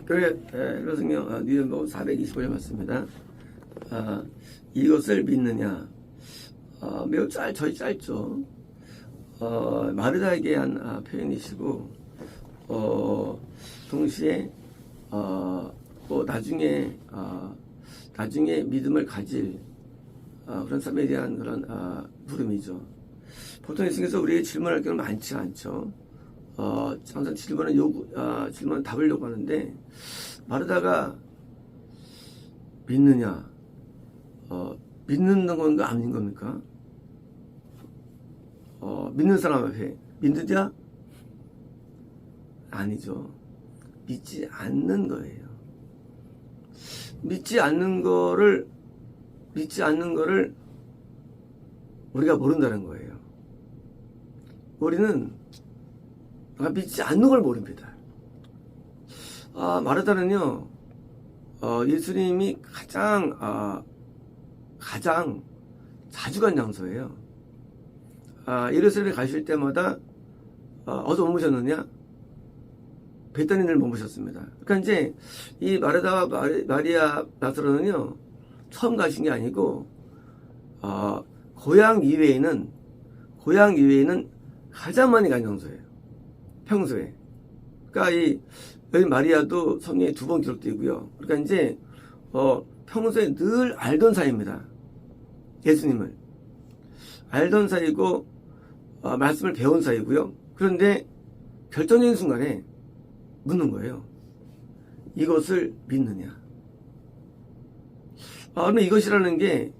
그래, 그래서요, 니은복 425절 맞습니다. 이것을 믿느냐? 매우 저희 짧죠. 마르다에게 한 표현이시고, 동시에, 또 나중에 믿음을 가질, 그런 사람에 대한 그런, 부름이죠. 보통 예수님께서 우리에게 질문할 경우는 많지 않죠. 항상 질문은 답을 요구하는데, 마르다가 믿느냐, 믿는 건가 아닌 겁니까? 믿는 사람 앞에 믿느냐? 아니죠. 믿지 않는 거예요. 믿지 않는 거를 우리가 모른다는 거예요. 우리는 믿지 않는 걸 모릅니다. 마르다는요, 예수님이 가장 자주 간 장소예요. 예루살렘에 가실 때마다 어디서 머무셨느냐? 베다니를 머무셨습니다. 그러니까 이제 이 마르다와 마리아 나사로는요, 처음 가신 게 아니고 고향 이외에는 가장 많이 간 장소예요. 평소에. 그러니까 여기 마리아도 성경에 2번 기록되고요. 그러니까 이제 평소에 늘 알던 사이입니다. 예수님을 알던 사이고 말씀을 배운 사이고요. 그런데 결정적인 순간에 묻는 거예요. 이것을 믿느냐? 그러면 이것이라는 게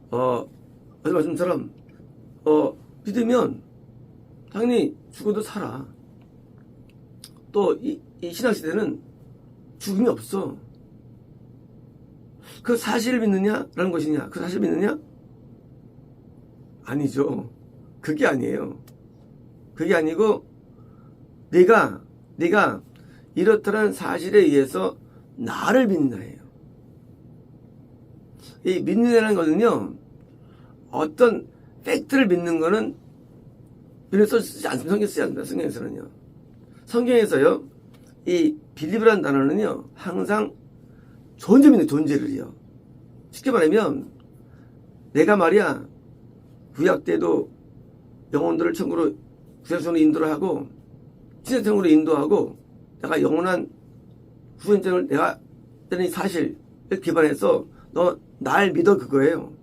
어제 말씀처럼 믿으면 당연히 죽어도 살아. 또 이 신학시대는 죽음이 없어. 그 사실을 믿느냐라는 것이냐? 그 사실을 믿느냐? 아니죠. 그게 아니에요. 그게 아니고 내가 이렇다는 사실에 의해서 나를 믿느냐예요. 이 믿느냐라는 것은요, 어떤 팩트를 믿는 거는 비로소 쓰지 않습니다. 성경에 쓰지 않습니다. 성경에서는요. 성경에서요, 이 빌리브라는 단어는요, 항상 존재 믿는 존재를요. 쉽게 말하면 내가 말이야 구약 때도 영혼들을 천국으로 구약성으로 인도를 하고 신약성으로 인도하고 내가 영원한 후원증을 내가 이 사실을 기반해서 너 날 믿어 그거예요.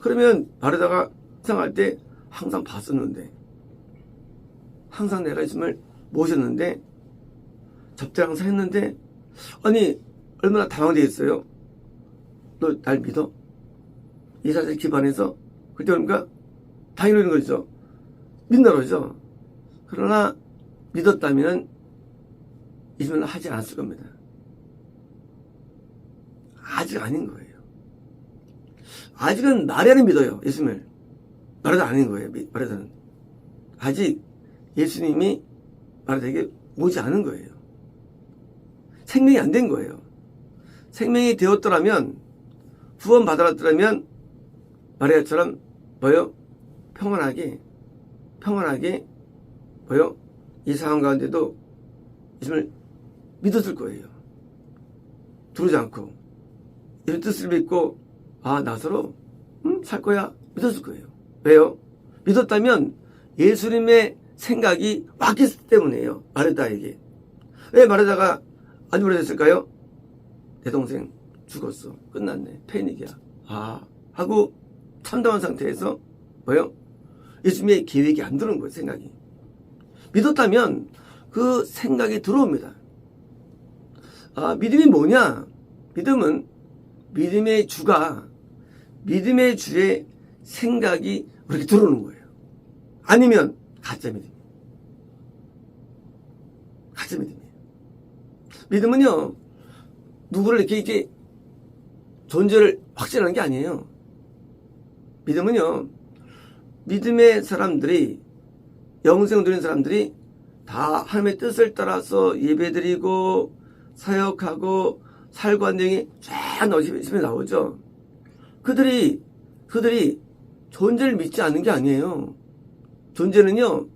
그러면 마르다가 생각할 때 항상 봤었는데 항상 내가 있음을 모셨는데 접대 항상 했는데 아니 얼마나 당황되겠어요. 너 날 믿어? 이 사실 기반해서 그때 그러니까 당연히 그런 거죠. 믿는다 그러죠. 그러나 믿었다면 이 질문을 하지 않았을 겁니다. 아직 아닌 거예요. 아직은 마리아는 믿어요. 예수님을. 마리아는 아닌 거예요. 마리아는. 아직 예수님이 마리아에게 오지 않은 거예요. 생명이 안 된 거예요. 생명이 되었더라면 구원 받았더라면 마리아처럼 뭐요? 평안하게 뭐요? 이 상황 가운데도 예수님을 믿었을 거예요. 두르지 않고 예수님 뜻을 믿고 나서로 살 거야 믿었을 거예요. 왜요? 믿었다면 예수님의 생각이 왔기 때문이에요. 마르다에게. 왜 마르다가 안 믿어졌을까요? 내 동생 죽었어. 끝났네. 패닉이야. 하고 참담한 상태에서 뭐요? 예수님의 계획이 안 들어온 거예요. 생각이. 믿었다면 그 생각이 들어옵니다. 믿음이 뭐냐? 믿음은 믿음의 주의 생각이 그렇게 들어오는 거예요. 아니면 가짜 믿음이에요. 가짜 믿음이에요. 믿음은요, 누구를 이렇게 존재를 확신하는 게 아니에요. 믿음은요, 믿음의 사람들이, 영생 누리는 사람들이 다 하나님의 뜻을 따라서 예배드리고 사역하고 살고 하는 내용이 쫙 나오죠. 그들이 존재를 믿지 않는 게 아니에요. 존재는요,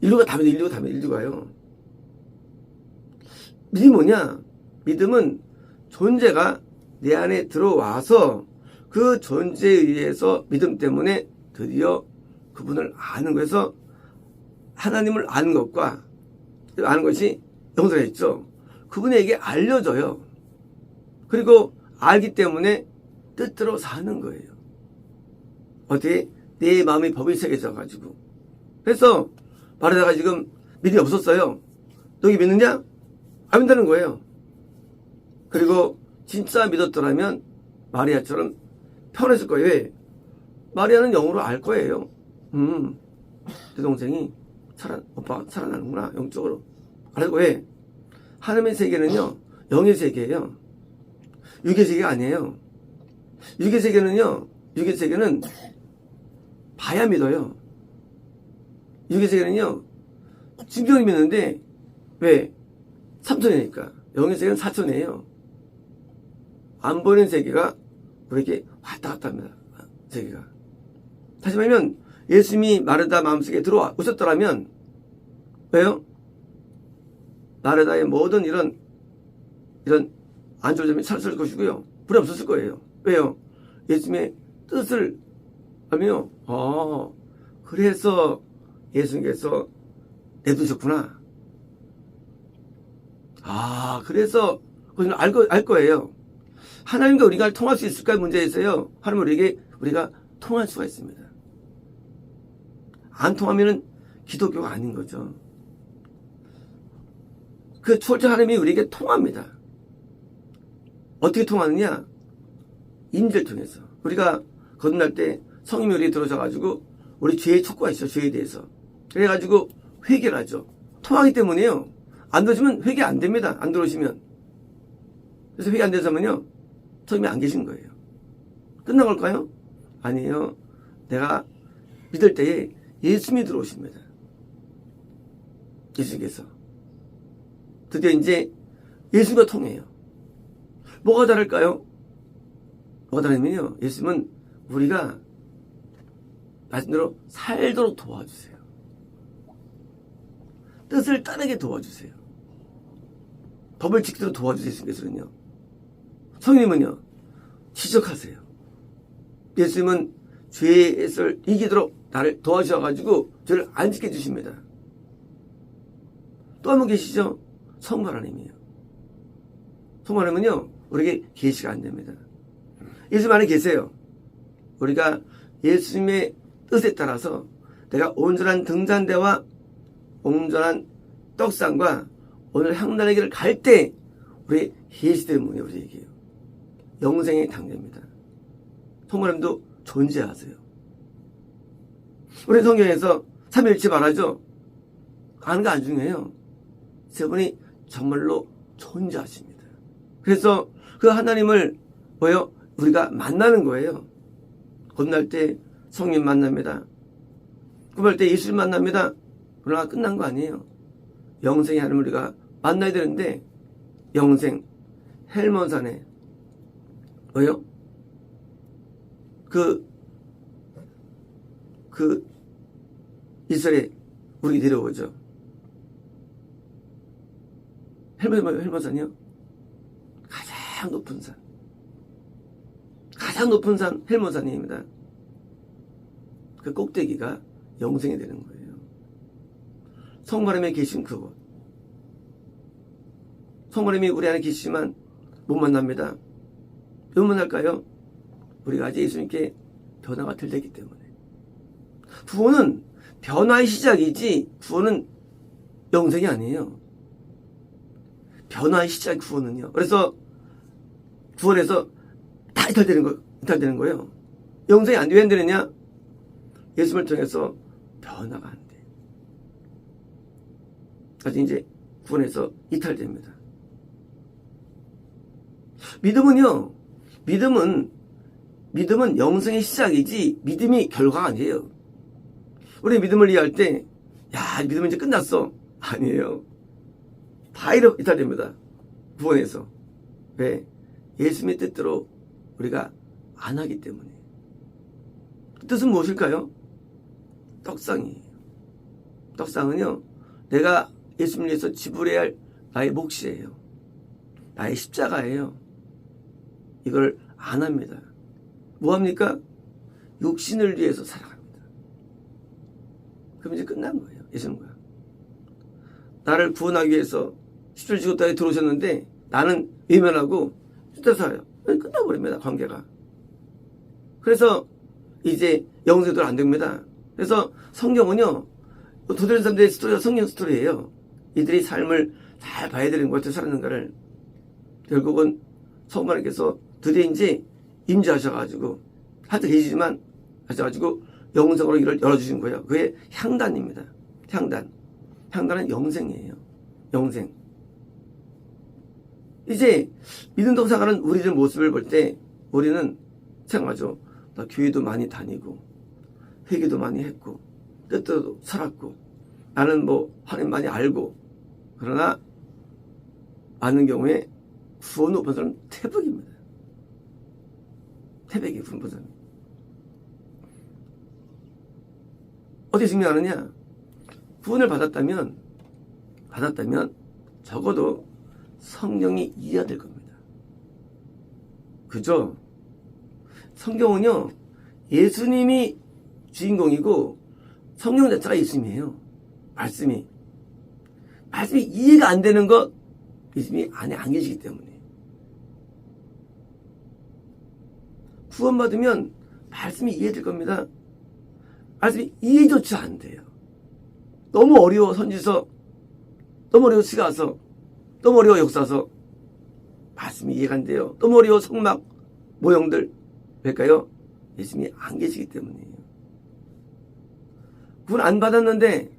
인류가요. 믿음이 뭐냐? 믿음은 존재가 내 안에 들어와서 그 존재에 의해서 믿음 때문에 드디어 그분을 아는 거에서 하나님을 아는 것과 아는 것이 영성했죠. 그분에게 알려져요. 그리고 알기 때문에 뜻대로 사는 거예요. 어떻게? 내 마음의 법이 새겨져 가지고. 그래서 말하다가 지금 믿음이 없었어요. 너희 믿느냐? 안 믿는다는 거예요. 그리고 진짜 믿었더라면 마리아처럼 편했을 거예요. 왜? 마리아는 영으로 알 거예요. 내 동생이 오빠가 살아나는구나. 영적으로. 알고. 왜? 하나님의 세계는요, 영의 세계예요. 육의 세계가 아니에요. 육의 세계는 봐야 믿어요. 육의 세계는요, 진경이 믿는데, 왜? 3천이니까. 영의 세계는 4천이에요. 안 보이는 세계가 우리에게 왔다 갔다 합니다. 세계가. 다시 말하면, 예수님이 마르다 마음속에 오셨더라면, 왜요? 마르다의 모든 이런 안 좋은 점이 사라질 것이고요. 불이 없었을 거예요. 왜요? 예수님의 뜻을 알면요. 그래서 예수님께서 내두셨구나. 그래서 그걸 알 거예요. 하나님과 우리가 통할 수 있을까의 문제에서요. 하나님 우리가 통할 수가 있습니다. 안 통하면은 기독교가 아닌 거죠. 그 초월적 하나님이 우리에게 통합니다. 어떻게 통하느냐? 임재를 통해서. 우리가 거듭날 때 성령이 우리에 들어오셔가지고 우리 죄의 촉구가 있어. 죄에 대해서. 그래가지고 회개를 하죠. 통하기 때문에요. 안 들어오시면 회개 안 됩니다. 안 들어오시면. 그래서 회개 안 되서면요. 성령이 안 계신 거예요. 끝난 걸까요? 아니에요. 내가 믿을 때에 예수님이 들어오십니다. 예수님께서. 드디어 이제 예수님과 통해요. 뭐가 다를까요? 뭐가 다르면요. 예수님은 우리가 말씀대로 살도록 도와주세요. 뜻을 따르게 도와주세요. 법을 지키도록 도와주세요. 예수님께서는요. 성령님은요. 지적하세요. 예수님은 죄를 이기도록 나를 도와주셔가지고 죄를 안 지켜주십니다. 또 한 분 계시죠? 성부 하나님이에요. 성부 하나님은요. 우리에게 계시가 안 됩니다. 예수님 안에 계세요. 우리가 예수님의 뜻에 따라서 내가 온전한 등잔대와 온전한 떡상과 오늘 향단의 길을 갈 때 우리 계시되는 분이 우리에게요. 영생의 당대입니다. 성부 하나님도 존재하세요. 우리 성경에서 삼위일체 말하죠. 아는 거 안 중요해요. 세 분이 정말로 존재하십니다. 그래서 그 하나님을 우리가 만나는 거예요. 거듭날 때 성령 만납니다. 구할 때 예수를 만납니다. 그러나 끝난 거 아니에요. 영생의 하나님을 우리가 만나야 되는데 영생 헬몬산에 이스라엘에 우리 데려오죠. 헬몬산이요? 가장 높은 산 헬몬산입니다. 그 꼭대기가 영생이 되는 거예요. 성부 하나님에 계신 그곳. 성부 하나님이 우리 안에 계시지만 못 만납니다. 왜 못 만날까요? 우리가 아직 예수님께 변화가 덜 됐기 때문에. 구원은 변화의 시작이지 구원은 영생이 아니에요. 변화의 시작 구원은요. 그래서 구원에서 다 이탈되는 거예요. 영생이 안 돼. 왜 안 되느냐? 예수님을 통해서 변화가 안 돼. 그래서 이제 구원에서 이탈됩니다. 믿음은 영생의 시작이지 믿음이 결과가 아니에요. 우리 믿음을 이해할 때 믿음은 이제 끝났어. 아니에요. 다 이탈됩니다. 구원에서. 왜? 예수님의 뜻대로 우리가 안 하기 때문에. 뜻은 무엇일까요? 떡상이에요. 떡상은요. 내가 예수님을 위해서 지불해야 할 나의 몫이에요. 나의 십자가예요. 이걸 안 합니다. 뭐합니까? 육신을 위해서 살아갑니다. 그럼 이제 끝난 거예요. 예수님과. 나를 구원하기 위해서 십자를 지고 땅에 들어오셨는데 나는 외면하고 십자가 살아요. 끝나버립니다. 관계가. 그래서 이제 영생도 안 됩니다. 그래서 성경은요, 도대체 사람들의 스토리가 성경 스토리예요. 이들이 삶을 잘 봐야 되는 것 같아요. 살았는가를. 결국은 성부하나님께서 드디어 이제 임재하셔가지고 하여튼 계시지만 하셔가지고 영생으로 이를 열어주신 거예요. 그게 향단입니다. 향단은 영생이에요. 영생. 이제 믿음으로 살아가는 우리들 모습을 볼 때 우리는 생각하죠. 나 교회도 많이 다니고 회개도 많이 했고 뜻대로 살았고 나는 뭐 하나님 많이 알고 그러나 많은 경우에 구원 못 받은 사람은 태백입니다. 태백이 구원 받은 사람. 어떻게 증명하느냐? 구원을 받았다면 적어도 성경이 이해가 될 겁니다. 그죠? 성경은요, 예수님이 주인공이고 성경 자체가 예수님이에요. 말씀이 이해가 안 되는 것 예수님이 안에 안 계시기 때문에. 구원받으면 말씀이 이해될 겁니다. 말씀이 이해조차 안 돼요. 너무 어려워 선지서, 너무 어려워 시가서, 너무 어려워 역사서 말씀이 이해가 안 돼요. 너무 어려워 성막 모형들. 왜일까요? 예수님이 안 계시기 때문이에요. 구원 안 받았는데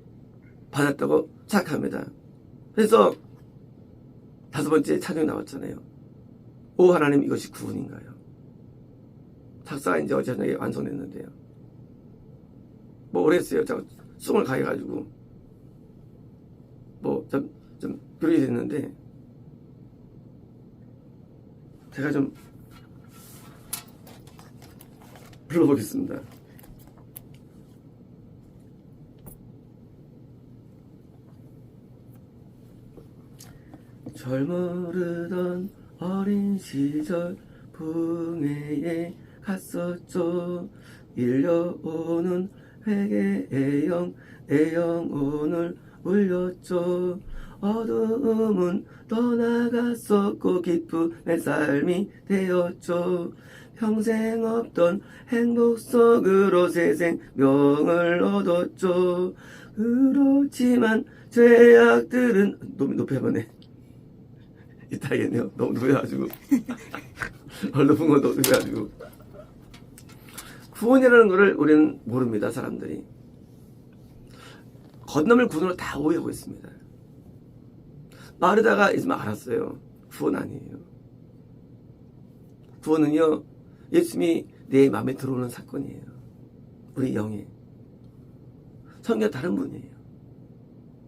받았다고 착각합니다. 그래서 5번째 찬양이 나왔잖아요. 오 하나님 이것이 구원인가요? 작사가 이제 어제 저녁에 완성됐는데요. 뭐 오래 했어요. 제가 수을 가해가지고 뭐 좀 교리 됐는데 제가 좀 불러보겠습니다. 젊으르던 어린 시절 풍해에 갔었죠. 일려오는 회개의 영, 내 영혼을 울렸죠. 어두움은 떠나갔었고 기쁨의 삶이 되었죠. 평생 없던 행복 속으로 새 생명을 얻었죠. 그렇지만 죄악들은 너무 높이 해보네. 이따겠네요. 너무 높여가지고 높은 건 높여가지고 구원이라는 것을 우리는 모릅니다. 사람들이 건너물 구원으로 다 오해하고 있습니다. 마르다가 있으면 알았어요. 구원 아니에요. 구원은요, 예수님이 내 마음에 들어오는 사건이에요. 우리 영에. 성경 다른 분이에요.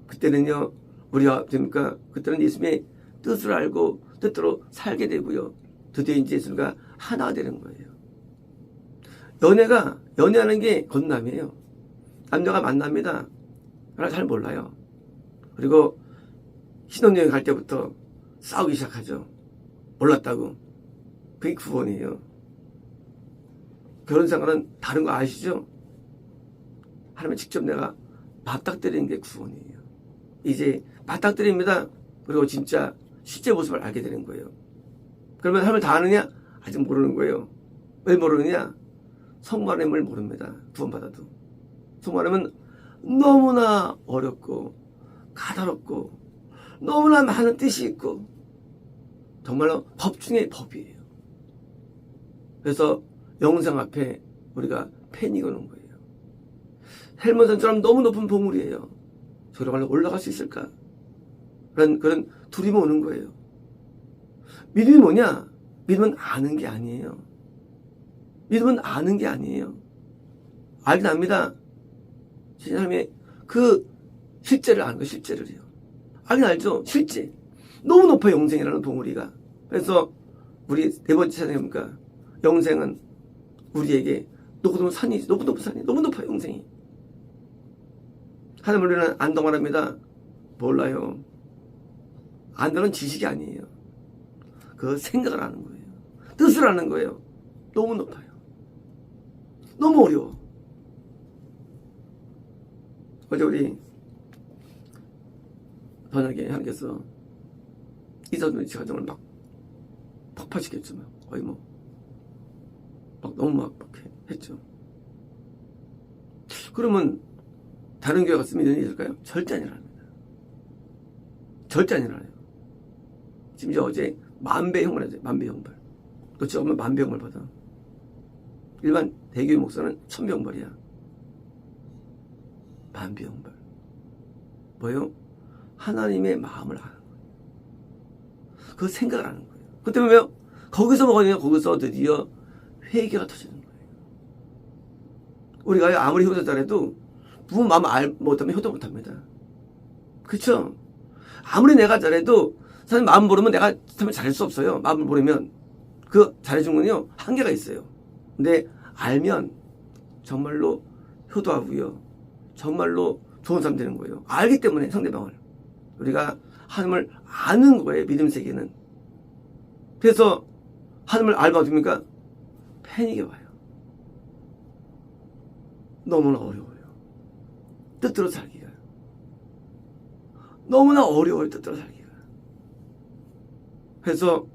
그때는요, 우리가 됩니까? 그때는 예수님의 뜻을 알고 뜻대로 살게 되고요. 드디어 이제 예수님과 하나가 되는 거예요. 연애하는 게 건남이에요. 남녀가 만납니다. 그러나 잘 몰라요. 그리고 신혼여행 갈 때부터 싸우기 시작하죠. 몰랐다고. 그게 구원이에요. 결혼생활은 다른 거 아시죠? 하나님 직접 내가 맞닥뜨리는 게 구원이에요. 이제 맞닥뜨립니다. 그리고 진짜 실제 모습을 알게 되는 거예요. 그러면 하나님 다 아느냐? 아직 모르는 거예요. 왜 모르느냐? 성부 하나님을 모릅니다. 구원받아도. 성부 하나님은 너무나 어렵고 가다롭고 너무나 많은 뜻이 있고 정말로 법 중에 법이에요. 그래서 영생 앞에 우리가 패닉 오는 거예요. 헬몬산처럼 너무 높은 봉우리예요. 저기로 올라갈 수 있을까? 그런 두려움이 오는 거예요. 믿음이 뭐냐? 믿음은 아는 게 아니에요. 믿음은 아는 게 아니에요. 알긴 압니다. 사람의 그 실제를 아는 거예요. 실제를요. 알긴 알죠. 실제. 너무 높아요. 영생이라는 봉우리가. 그래서 우리 네 번째 찬양입니까? 영생은 우리에게 높은 산이지. 높은 산이. 너무 높아요. 영생이. 하나님 우리는 안동하랍니다. 몰라요. 안다는 지식이 아니에요. 그 생각을 하는 거예요. 뜻을 하는 거예요. 너무 높아요. 너무 어려워. 어제 우리 번역에 하나님께서 이사도의 가정을 막 폭파시켰죠. 거의 막 너무 막 했죠. 그러면 다른 교회 갔으면 이런 일이 있을까요? 절대 아니랍니다. 절대 아니라요. 심지어 어제 10,000배 형벌 했어요. 10,000배 형벌. 너 지금 10,000배 형벌 받아. 일반 대교회 목사는 1,000배 형벌이야. 10,000배 형벌. 뭐예요? 하나님의 마음을 아는 거예요. 그 생각을 하는 거예요. 그 때문에 거기서 뭐가 되냐? 거기서 드디어 회개가 터지는 거예요. 우리가 아무리 효도 잘해도 부모 마음 못하면 효도 못합니다. 그쵸? 아무리 내가 잘해도 사실 마음 모르면 내가 정말 잘할 수 없어요. 마음을 모르면 그 잘해준 건요 한계가 있어요. 근데 알면 정말로 효도하고요. 정말로 좋은 사람 되는 거예요. 알기 때문에 상대방을 우리가 하나님을 아는 거예요. 믿음 세계는. 그래서 하나님을 알면 어떻습니까? 패닉이 와요. 너무나 어려워요. 뜻대로 살기가. 너무나 어려워요. 뜻대로 살기가. 그래서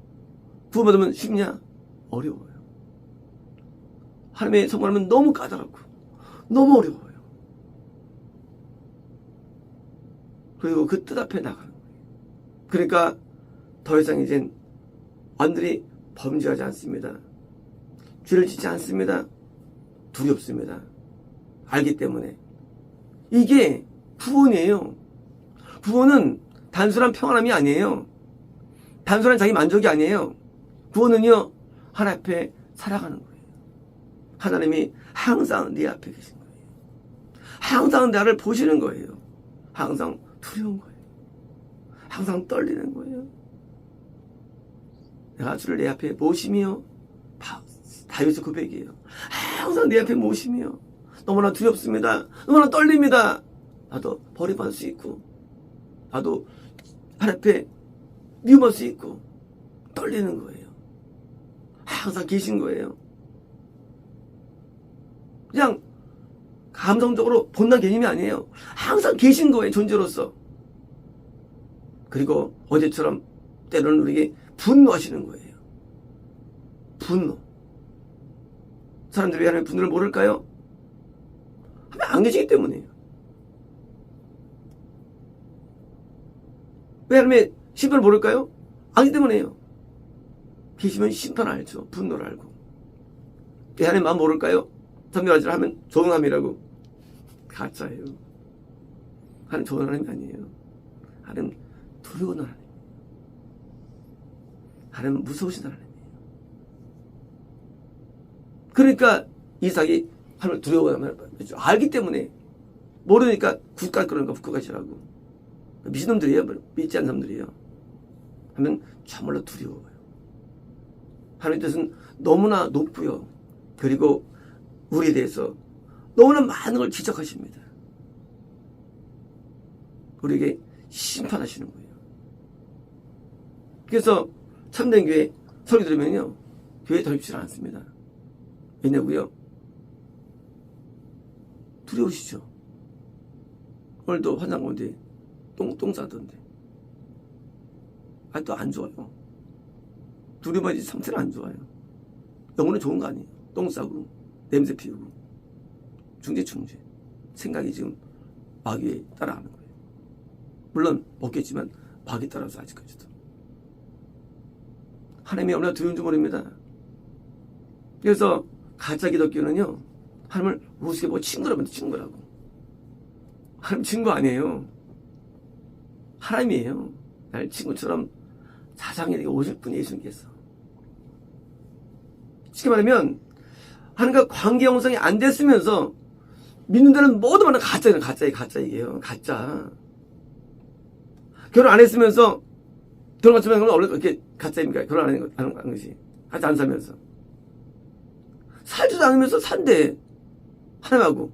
구원받으면 쉽냐? 어려워요. 하나님의 성공하면 너무 까다롭고 너무 어려워요. 그리고 그 뜻 앞에 나가는 거예요. 그러니까 더 이상 이젠 완전히 범죄하지 않습니다. 죄를 짓지 않습니다. 두렵습니다. 알기 때문에. 이게 구원이에요. 구원은 단순한 평안함이 아니에요. 단순한 자기 만족이 아니에요. 구원은요, 하나님 앞에 살아가는 거예요. 하나님이 항상 네 앞에 계신 거예요. 항상 나를 보시는 거예요. 항상 두려운 거예요. 항상 떨리는 거예요. 내가 주를 내 앞에 모시며, 다윗의 고백이에요. 항상 내 앞에 모시며, 너무나 두렵습니다. 너무나 떨립니다. 나도 버림받을 수 있고, 나도 하나님 앞에 미움할 수 있고, 떨리는 거예요. 항상 계신 거예요. 그냥 감성적으로 본난 개념이 아니에요. 항상 계신 거예요. 존재로서. 그리고 어제처럼 때로는 우리에게 분노하시는 거예요. 분노. 사람들이 왜 하나님의 분노를 모를까요? 하나님 안 계시기 때문이에요. 왜 하나님의 심판을 모를까요? 아기 때문에요. 계시면 심판 알죠. 분노를 알고. 왜 하나님 마음 모를까요? 선멸하지 하면 조응함이라고. 가짜예요. 하나님 좋은 하나님이 아니에요. 하나님 두려운 하나님. 하나님 무서우신 하나님이에요. 그러니까 이삭이 하나님을 두려워하면 알기 때문에 모르니까 국가 그러는 거 국가시라고. 미친놈들이에요. 믿지 않는 사람들이에요. 하면 참말로 두려워요. 하나님의 뜻은 너무나 높고요. 그리고 우리에 대해서 너무나 많은 걸 지적하십니다. 우리에게 심판하시는 거예요. 그래서 참된 교회 설교 들으면요, 교회에 덜입질 않습니다. 왜냐고요? 두려우시죠? 오늘도 환장 가운데 똥 싸던데. 아직도 안 좋아요. 두려워하지 상태는 안 좋아요. 영혼은 좋은 거 아니에요. 똥 싸고 냄새 피우고 중재. 생각이 지금 마귀에 따라가는 거예요. 물론 먹겠지만 마귀에 따라서 아직까지도. 하나님이 얼마나 두려운지 모릅니다. 그래서 가짜 기독교는요, 하나님을 우습게 보고 친구라면 친구라고. 하나님 친구 아니에요. 하나님이에요. 날 친구처럼 사상에게 오실 분이 예수님께서. 쉽게 말하면 하나님과 관계 형성이 안 됐으면서 믿는다는 모든 말은 가짜예요. 가짜이에요. 가짜. 결혼 안 했으면서 결혼 같으면 원래 그렇게 가짜입니까? 결혼 안 하는 것이. 같이 안 살면서. 살지도 않으면서 산대. 하나님하고.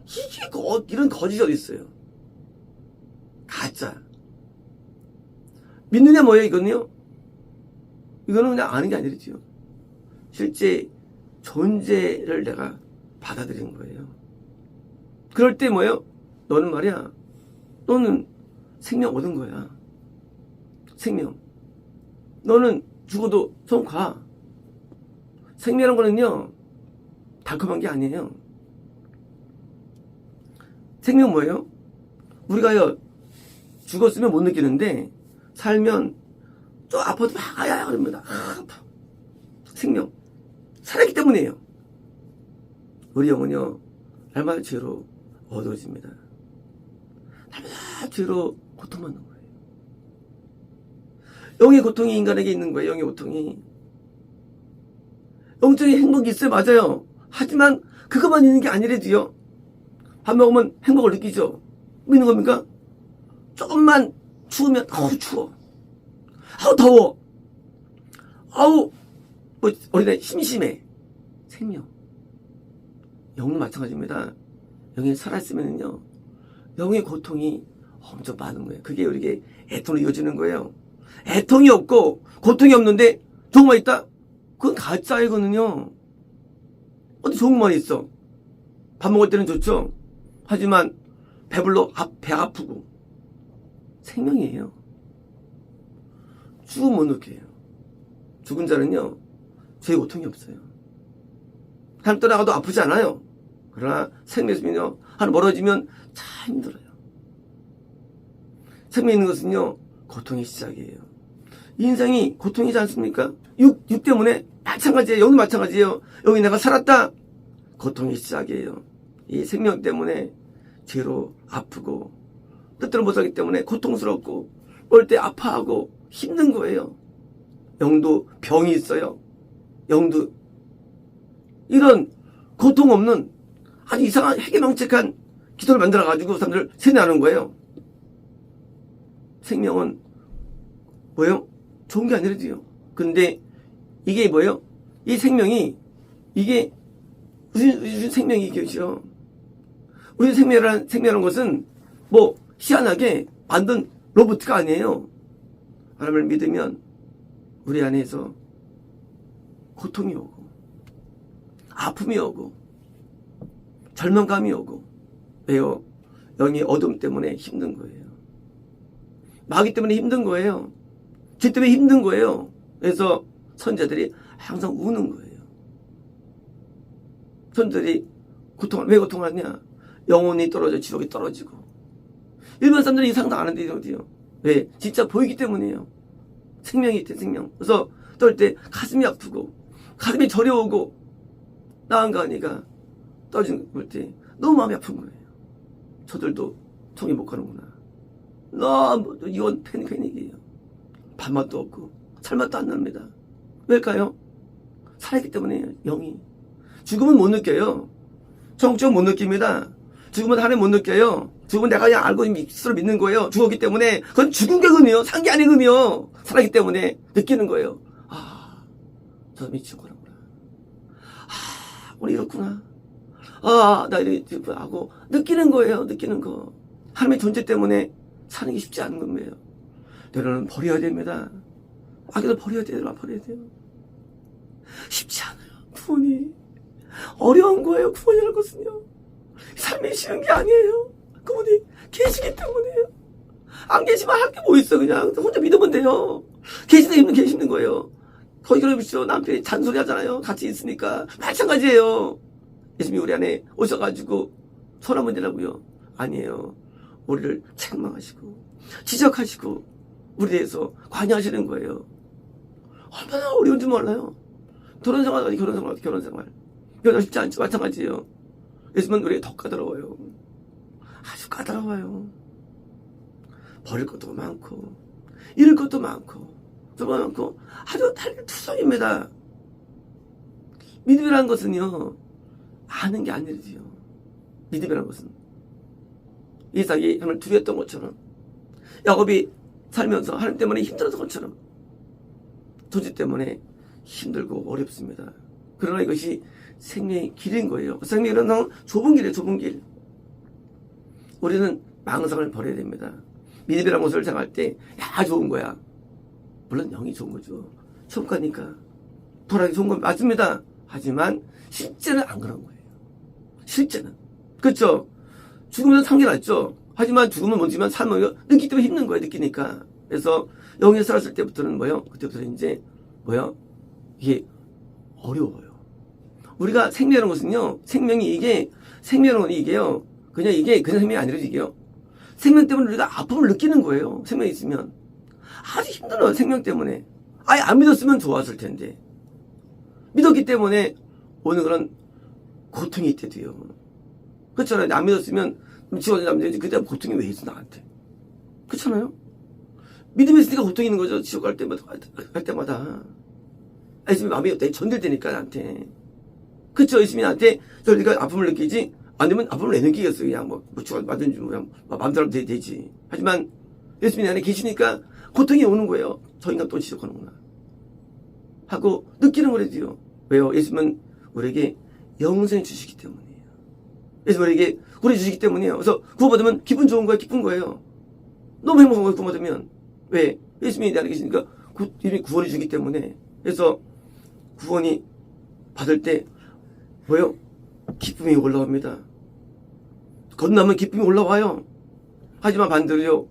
이게 이런 거짓이 어디 있어요. 가짜. 믿느냐 뭐예요 이거는요? 이거는 그냥 아는 게 아니죠. 실제 존재를 내가 받아들이는 거예요. 그럴 때 뭐예요? 너는 말이야. 너는 생명 얻은 거야. 생명. 너는 죽어도 좀 가. 생명이라는 거는요. 달콤한 게 아니에요. 생명 뭐예요? 우리가요. 죽었으면 못 느끼는데 살면 좀 아파도 막 아야 그럽니다. 아파. 생명. 살았기 때문이에요. 우리 영은요. 날마다 죄로 어두워집니다. 날마다 죄로 고통받는 거예요. 영의 고통이 인간에게 있는 거예요. 영의 고통이. 영적인 행복이 있어요. 맞아요. 하지만 그것만 있는 게 아니래도요. 밥 먹으면 행복을 느끼죠. 믿는 겁니까? 조금만 추우면 아우 추워. 아우 더워. 아우 뭐 어린애 심심해. 생명. 영도 마찬가지입니다. 영이 살아있으면요. 영의 고통이 엄청 많은 거예요. 그게 우리에게 애통으로 이어지는 거예요. 애통이 없고 고통이 없는데 좋은 것만 있다? 그건 가짜이거든요. 어디 좋은 것만 있어. 밥 먹을 때는 좋죠. 하지만 배불러 배 아프고 생명이에요. 죽으면 못 느껴요. 죽은 자는요. 죄의 고통이 없어요. 하나님 떠나가도 아프지 않아요. 그러나 생명이면요. 하나님 멀어지면 참 힘들어요. 생명 있는 것은요. 고통의 시작이에요. 인생이 고통이지 않습니까? 육 때문에 마찬가지예요. 여기도 마찬가지예요. 여기 내가 살았다. 고통의 시작이에요. 이 생명 때문에 죄로 아프고 뜻대로 못하기 때문에 고통스럽고 올 때 아파하고 힘든 거예요. 영도 병이 있어요. 영도 이런 고통 없는 아주 이상한 해괴망측한 기도를 만들어가지고 사람들을 세뇌하는 거예요. 생명은 뭐예요? 좋은 게 아니라도요. 근데 이게 뭐예요? 이 생명이 이게 우리 생명이 이게죠. 우리 생명이라는 것은 뭐 희한하게 만든 로봇가 아니에요. 하나님을 믿으면 우리 안에서 고통이 오고 아픔이 오고 절망감이 오고 왜요? 영이 어둠 때문에 힘든 거예요. 마귀 때문에 힘든 거예요. 죄 때문에 힘든 거예요. 그래서 선자들이 항상 우는 거예요. 선자들이 왜 고통하냐? 영혼이 떨어져 지옥이 떨어지고 일반 사람들이 이 상상 안 하는데 어디요? 왜? 진짜 보이기 때문이에요. 생명이 있대 생명. 그래서 떨 때 가슴이 아프고 가슴이 저려오고 나안가니까 떨어진 때 너무 마음이 아픈 거예요. 저들도 통이 못 가는구나. 너무 이건 패닉이에요. 밥맛도 없고 살맛도 안 납니다. 왜일까요? 살아있기 때문에요. 영이. 죽음은 못 느껴요. 정적은 못 느낍니다. 죽음은 하나님 못 느껴요. 죽음은 내가 그냥 알고 스스로 믿는 거예요. 죽었기 때문에 그건 죽은 게 금이요. 산 게 아닌 금이요. 살아있기 때문에 느끼는 거예요. 아, 저 미친 거라구나. 아, 오늘 이렇구나. 아, 나 이렇게 하고 느끼는 거예요. 느끼는 거. 하나님의 존재 때문에 사는 게 쉽지 않은 겁니다. 때로는 버려야 됩니다. 아기도 버려야 돼요. 버려야 돼요. 쉽지 않아요. 구원이. 어려운 거예요. 구원이라는 것은요. 삶이 쉬운 게 아니에요. 그분이 계시기 때문에요. 안 계시면 할 게 뭐 있어. 그냥 혼자 믿으면 돼요. 계시는 거예요. 거기 그러십시오. 남편이 잔소리 하잖아요. 같이 있으니까. 마찬가지예요. 예수님이 우리 안에 오셔가지고 손하면 되라고요. 아니에요. 우리를 책망하시고 지적하시고 우리에 대해서 관여하시는 거예요. 얼마나 어려운지 몰라요. 결혼생활 쉽지 않죠. 마찬가지예요. 예수님은 우리에게 더 까다로워요. 아주 까다로워요. 버릴 것도 많고 잃을 것도 많고 정말 많고 아주 투성입니다. 믿음이라는 것은요. 아는 게 아니지요. 믿음이라는 것은 이삭이 하나님을 두려웠던 것처럼 야곱이 살면서 하나님 때문에 힘들었던 것처럼 존재 때문에 힘들고 어렵습니다. 그러나 이것이 생명의 길인 거예요. 생명이라는 좁은 길이에요. 좁은 길. 우리는 망상을 버려야 됩니다. 믿음이라는 것을 생각할 때 야 좋은 거야. 물론 영이 좋은 거죠. 천국 가니까 불안이 좋은 건 맞습니다. 하지만 실제는 안 그런 거예요. 실제는. 그렇죠? 죽으면 상계 났죠. 하지만 죽으면 뭔지만 삶은 느끼기 때문에 힘든 거예요. 느끼니까. 그래서 영에 살았을 때부터는 뭐요? 그때부터 이제 뭐요? 이게 어려워요. 우리가 생명이라는 것은요. 생명은 이게요. 그냥 생명이 아니라 이게요. 생명 때문에 우리가 아픔을 느끼는 거예요. 생명이 있으면. 아주 힘들어요. 생명 때문에. 아예 안 믿었으면 좋았을 텐데. 믿었기 때문에 오는 그런 고통이 있대도요. 그렇잖아요. 안 믿었으면 지원자 남자지 그때 고통이 왜 있어 나한테. 그렇잖아요. 믿음이 있으니까 고통이 있는 거죠. 지옥 갈 때마다. 예수님이 마음이 전될 때니까 나한테. 그쵸? 예수님이 나한테 저리가 아픔을 느끼지 안 되면 아픔을 왜 느끼겠어요. 그냥 뭐 죽어 맞든지 그냥 마음대로 되지. 하지만 예수님이 안에 계시니까 고통이 오는 거예요. 저 인간 또 지적하는구나 하고 느끼는 거래도요. 왜요? 예수님은 우리에게 영생을 주시기 때문이에요. 예수님은 우리에게 구원 주시기 때문이에요. 그래서 구원받으면 기분 좋은 거예요. 기쁜 거예요. 너무 행복한 거예요. 구원받으면. 왜? 예수님이 내 안에 계시니까 이미 구원해 주기 때문에. 그래서 구원이 받을 때 뭐예요? 기쁨이 올라옵니다. 건너면 기쁨이 올라와요. 하지만 반대로요.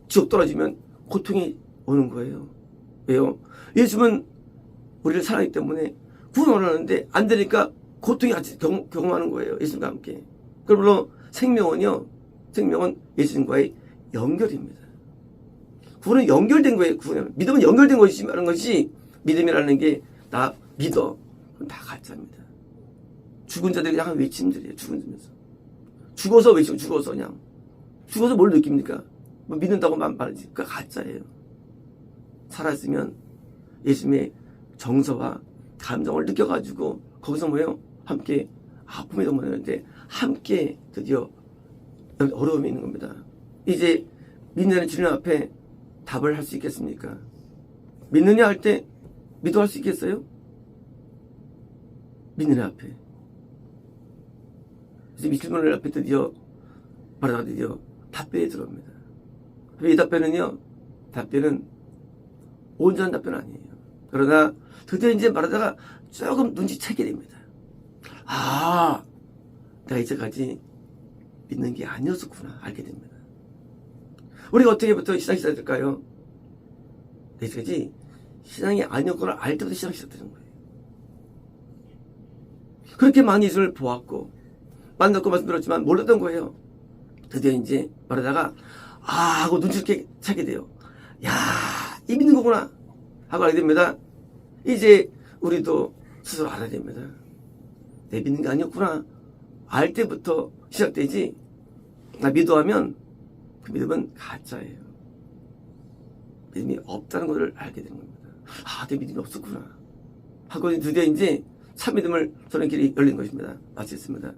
지옥 떨어지면 고통이 오는 거예요. 왜요? 예수님은 우리를 사랑하기 때문에 구원을 하는데 안 되니까 고통이 같이 경험하는 거예요. 예수님과 함께. 그러므로 생명은 예수님과의 연결입니다. 구원은 연결된 거예요. 구원은. 믿음은 연결된 것이라는 것이 믿음이라는 게 나 믿어. 그건 다 가짜입니다. 죽은 자들이 약간 외침들이에요. 죽으면서. 죽어서 외치고 죽어서 그냥. 죽어서 뭘 느낍니까? 뭐 믿는다고 말하지. 그거 가짜예요. 살았으면 예수님의 정서와 감정을 느껴가지고 거기서 뭐예요? 함께 아픔에 넘어가는데 함께 드디어 어려움이 있는 겁니다. 이제 믿는 주님 앞에 답을 할 수 있겠습니까? 믿느냐 할 때 믿어 할 수 있겠어요? 믿느냐 앞에. 그래서 이 질문을 앞에 드디어 말하다가 드디어 답변이 들어옵니다. 이 답변은 온전한 답변 아니에요. 그러나 드디어 이제 말하다가 조금 눈치채게 됩니다. 아, 내가 이제까지 믿는 게 아니었었구나 알게 됩니다. 우리가 어떻게부터 신앙이 시작될까요? 이제까지 신앙이 아니었구나 알 때부터 신앙이 시작되는 거예요. 그렇게 많이 예수를 보았고 만났고 말씀드렸지만 몰랐던 거예요. 드디어 이제 말하다가 하고 눈치를 채게 돼요. 야, 이 믿는 거구나 하고 알게 됩니다. 이제 우리도 스스로 알아야 됩니다. 내 믿는 게 아니었구나 알 때부터 시작되지. 나 믿어하면 그 믿음은 가짜예요. 믿음이 없다는 것을 알게 되는 겁니다. 내 믿음이 없었구나 하고 드디어 이제 참 믿음을 저는 길이 열린 것입니다. 마치겠습니다.